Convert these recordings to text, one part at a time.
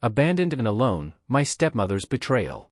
Abandoned and alone, my stepmother's betrayal.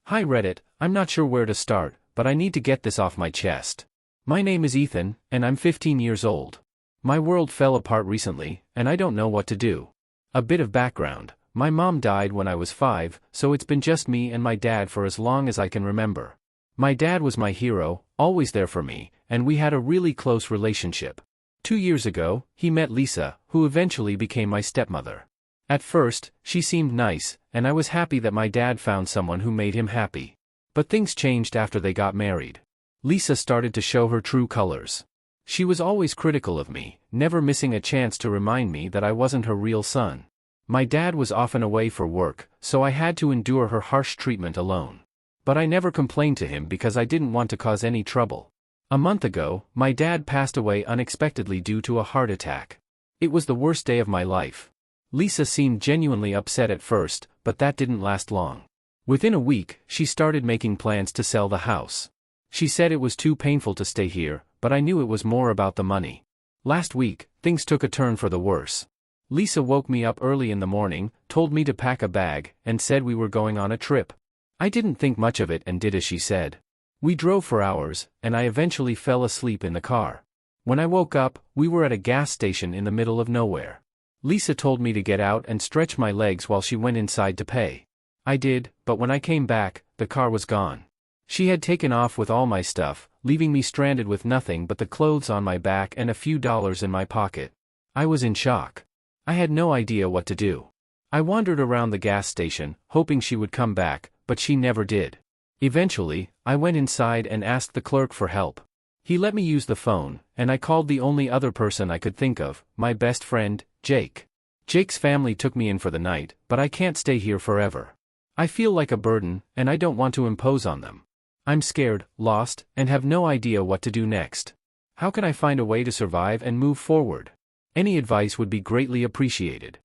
Hi Reddit, I'm not sure where to start, but I need to get this off my chest. My name is Ethan, and I'm 15 years old. My world fell apart recently, and I don't know what to do. A bit of background: my mom died when I was 5, so it's been just me and my dad for as long as I can remember. My dad was my hero, always there for me, and we had a really close relationship. 2 years ago, he met Lisa, who eventually became my stepmother. At first, she seemed nice, and I was happy that my dad found someone who made him happy. But things changed after they got married. Lisa started to show her true colors. She was always critical of me, never missing a chance to remind me that I wasn't her real son. My dad was often away for work, so I had to endure her harsh treatment alone. But I never complained to him because I didn't want to cause any trouble. A month ago, my dad passed away unexpectedly due to a heart attack. It was the worst day of my life. Lisa seemed genuinely upset at first, but that didn't last long. Within a week, she started making plans to sell the house. She said it was too painful to stay here, but I knew it was more about the money. Last week, things took a turn for the worse. Lisa woke me up early in the morning, told me to pack a bag, and said we were going on a trip. I didn't think much of it and did as she said. We drove for hours, and I eventually fell asleep in the car. When I woke up, we were at a gas station in the middle of nowhere. Lisa told me to get out and stretch my legs while she went inside to pay. I did, but when I came back, the car was gone. She had taken off with all my stuff, leaving me stranded with nothing but the clothes on my back and a few dollars in my pocket. I was in shock. I had no idea what to do. I wandered around the gas station, hoping she would come back, but she never did. Eventually, I went inside and asked the clerk for help. He let me use the phone, and I called the only other person I could think of, my best friend, Jake. Jake's family took me in for the night, but I can't stay here forever. I feel like a burden, and I don't want to impose on them. I'm scared, lost, and have no idea what to do next. How can I find a way to survive and move forward? Any advice would be greatly appreciated.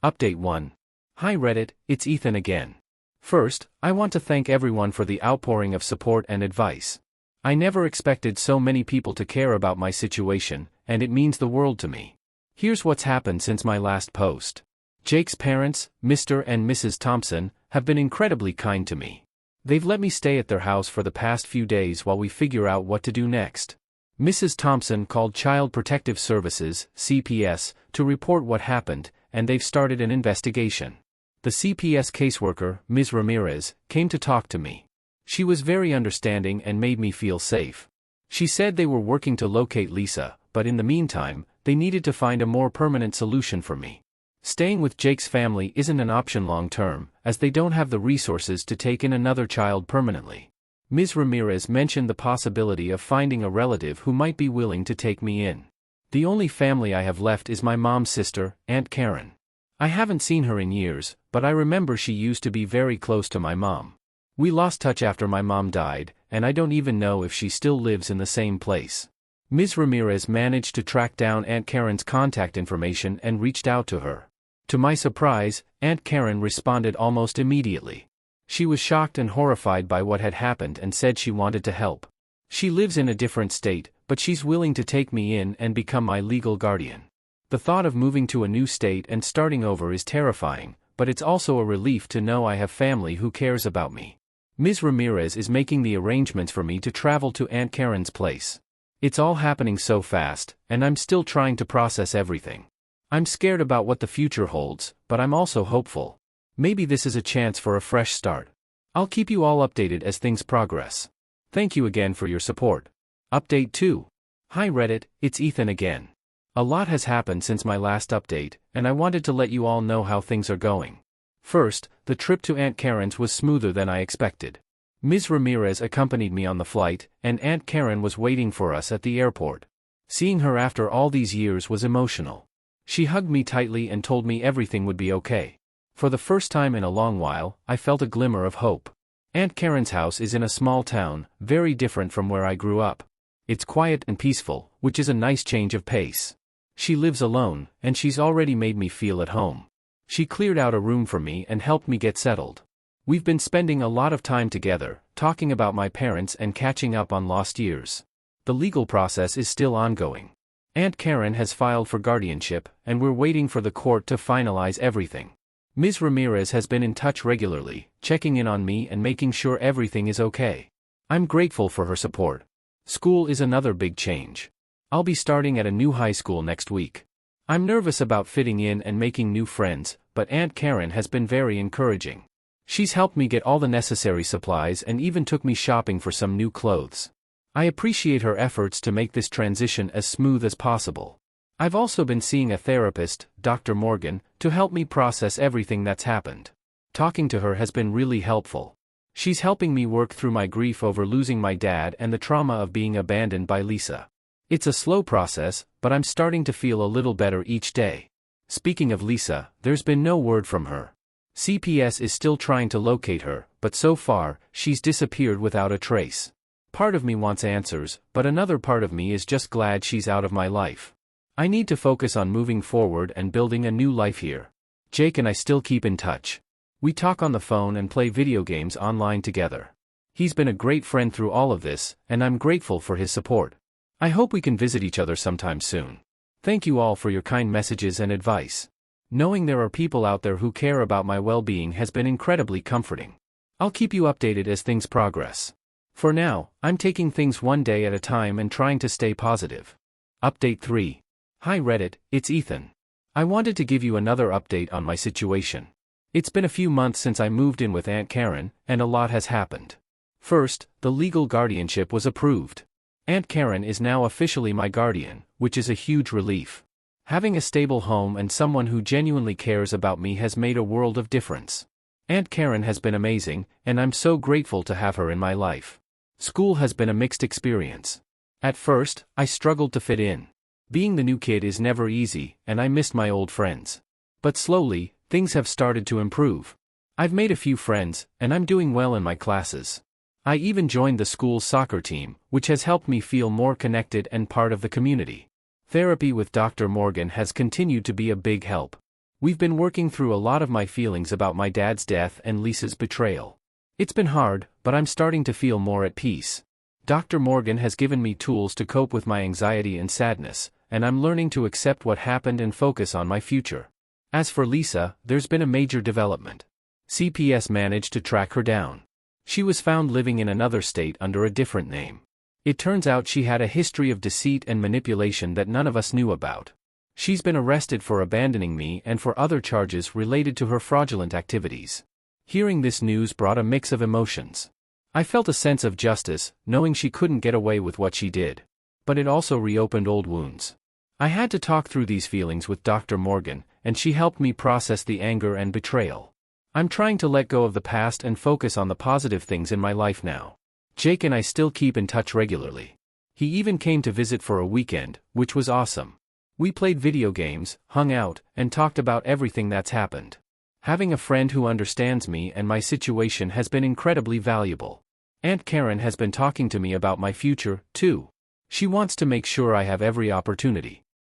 Update 1. Hi Reddit, it's Ethan again. First, I want to thank everyone for the outpouring of support and advice. I never expected so many people to care about my situation, and it means the world to me. Here's what's happened since my last post. Jake's parents, Mr. and Mrs. Thompson, have been incredibly kind to me. They've let me stay at their house for the past few days while we figure out what to do next. Mrs. Thompson called Child Protective Services, CPS, to report what happened, and they've started an investigation. The CPS caseworker, Ms. Ramirez, came to talk to me. She was very understanding and made me feel safe. She said they were working to locate Lisa, but in the meantime, they needed to find a more permanent solution for me. Staying with Jake's family isn't an option long term, as they don't have the resources to take in another child permanently. Ms. Ramirez mentioned the possibility of finding a relative who might be willing to take me in. The only family I have left is my mom's sister, Aunt Karen. I haven't seen her in years, but I remember she used to be very close to my mom. We lost touch after my mom died, and I don't even know if she still lives in the same place. Ms. Ramirez managed to track down Aunt Karen's contact information and reached out to her. To my surprise, Aunt Karen responded almost immediately. She was shocked and horrified by what had happened and said she wanted to help. She lives in a different state, but she's willing to take me in and become my legal guardian. The thought of moving to a new state and starting over is terrifying, but it's also a relief to know I have family who cares about me. Ms. Ramirez is making the arrangements for me to travel to Aunt Karen's place. It's all happening so fast, and I'm still trying to process everything. I'm scared about what the future holds, but I'm also hopeful. Maybe this is a chance for a fresh start. I'll keep you all updated as things progress. Thank you again for your support. Update 2. Hi Reddit, it's Ethan again. A lot has happened since my last update, and I wanted to let you all know how things are going. First, the trip to Aunt Karen's was smoother than I expected. Ms. Ramirez accompanied me on the flight, and Aunt Karen was waiting for us at the airport. Seeing her after all these years was emotional. She hugged me tightly and told me everything would be okay. For the first time in a long while, I felt a glimmer of hope. Aunt Karen's house is in a small town, very different from where I grew up. It's quiet and peaceful, which is a nice change of pace. She lives alone, and she's already made me feel at home. She cleared out a room for me and helped me get settled. We've been spending a lot of time together, talking about my parents and catching up on lost years. The legal process is still ongoing. Aunt Karen has filed for guardianship, and we're waiting for the court to finalize everything. Ms. Ramirez has been in touch regularly, checking in on me and making sure everything is okay. I'm grateful for her support. School is another big change. I'll be starting at a new high school next week. I'm nervous about fitting in and making new friends, but Aunt Karen has been very encouraging. She's helped me get all the necessary supplies and even took me shopping for some new clothes. I appreciate her efforts to make this transition as smooth as possible. I've also been seeing a therapist, Dr. Morgan, to help me process everything that's happened. Talking to her has been really helpful. She's helping me work through my grief over losing my dad and the trauma of being abandoned by Lisa. It's a slow process, but I'm starting to feel a little better each day. Speaking of Lisa, there's been no word from her. CPS is still trying to locate her, but so far, she's disappeared without a trace. Part of me wants answers, but another part of me is just glad she's out of my life. I need to focus on moving forward and building a new life here. Jake and I still keep in touch. We talk on the phone and play video games online together. He's been a great friend through all of this, and I'm grateful for his support. I hope we can visit each other sometime soon. Thank you all for your kind messages and advice. Knowing there are people out there who care about my well-being has been incredibly comforting. I'll keep you updated as things progress. For now, I'm taking things one day at a time and trying to stay positive. Update 3. Hi Reddit, it's Ethan. I wanted to give you another update on my situation. It's been a few months since I moved in with Aunt Karen, and a lot has happened. First, the legal guardianship was approved. Aunt Karen is now officially my guardian, which is a huge relief. Having a stable home and someone who genuinely cares about me has made a world of difference. Aunt Karen has been amazing, and I'm so grateful to have her in my life. School has been a mixed experience. At first, I struggled to fit in. Being the new kid is never easy, and I missed my old friends. But slowly, things have started to improve. I've made a few friends, and I'm doing well in my classes. I even joined the school's soccer team, which has helped me feel more connected and part of the community. Therapy with Dr. Morgan has continued to be a big help. We've been working through a lot of my feelings about my dad's death and Lisa's betrayal. It's been hard, but I'm starting to feel more at peace. Dr. Morgan has given me tools to cope with my anxiety and sadness, and I'm learning to accept what happened and focus on my future. As for Lisa, there's been a major development. CPS managed to track her down. She was found living in another state under a different name. It turns out she had a history of deceit and manipulation that none of us knew about. She's been arrested for abandoning me and for other charges related to her fraudulent activities. Hearing this news brought a mix of emotions. I felt a sense of justice, knowing she couldn't get away with what she did. But it also reopened old wounds. I had to talk through these feelings with Dr. Morgan, and she helped me process the anger and betrayal. I'm trying to let go of the past and focus on the positive things in my life now. Jake and I still keep in touch regularly. He even came to visit for a weekend, which was awesome. We played video games, hung out, and talked about everything that's happened. Having a friend who understands me and my situation has been incredibly valuable. Aunt Karen has been talking to me about my future, too. She wants to make sure I have every opportunity.